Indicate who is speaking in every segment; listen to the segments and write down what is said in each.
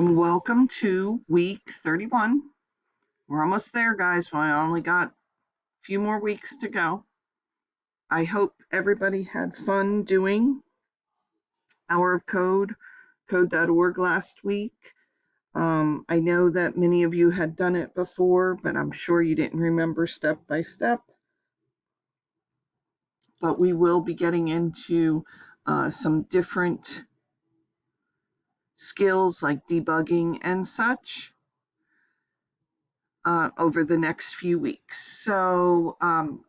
Speaker 1: Welcome to week 31. We're almost there, guys. We only got a few more weeks to go. I hope everybody had fun doing Hour of Code, code.org last week. I know that many of you had done it before, but I'm sure you didn't remember step by step. But we will be getting into some different skills like debugging and such over the next few weeks. So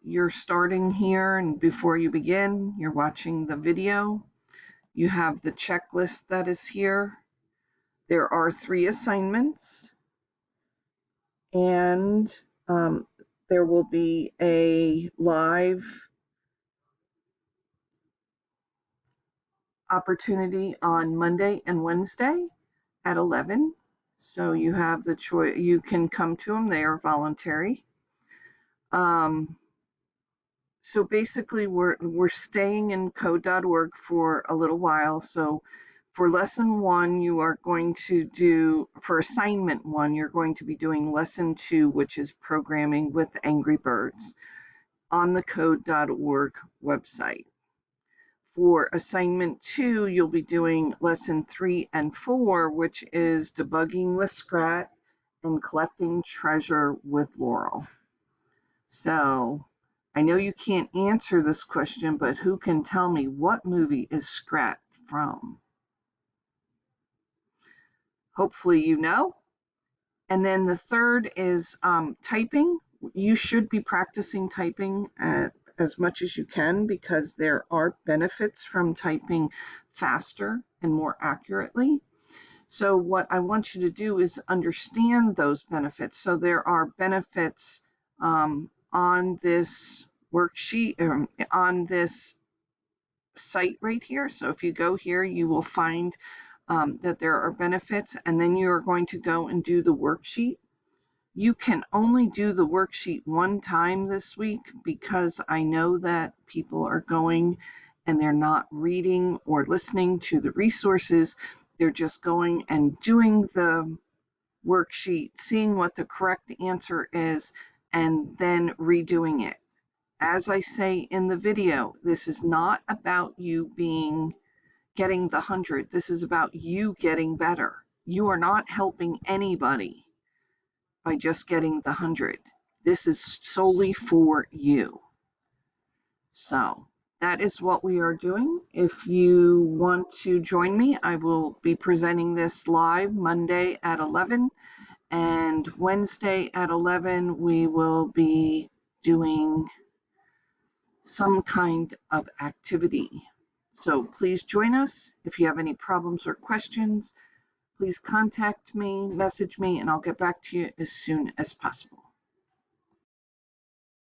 Speaker 1: you're starting here, and before you begin, you're watching the video. You have the checklist that is here. There are 3 assignments, and there will be a live opportunity on Monday and Wednesday at 11. So you have the choice. You can come to them. They are voluntary. So basically, we're staying in code.org for a little while. So for lesson 1, you are going to do, for assignment 1, you're going to be doing lesson 2, which is programming with Angry Birds on the code.org website. For assignment 2, you'll be doing lesson 3 and 4, which is debugging with Scrat and collecting treasure with Laurel. So I know you can't answer this question, but who can tell me what movie is Scrat from? Hopefully you know. And then the third is typing. You should be practicing typing as much as you can, because there are benefits from typing faster and more accurately. So what I want you to do is understand those benefits. So there are benefits on this worksheet, on this site right here. So if you go here, you will find that there are benefits, and then you are going to go and do the worksheet. You can only do the worksheet 1 time this week, because I know that people are going and they're not reading or listening to the resources. They're just going and doing the worksheet, seeing what the correct answer is, and then redoing it. As I say in the video, this is not about you getting the 100. This is about you getting better. You are not helping anybody by just getting the 100. This is solely for you. So that is what we are doing. If you want to join me, I will be presenting this live Monday at 11, and Wednesday at 11 we will be doing some kind of activity. So please join us. If you have any problems or questions, please contact me, message me, and I'll get back to you as soon as possible.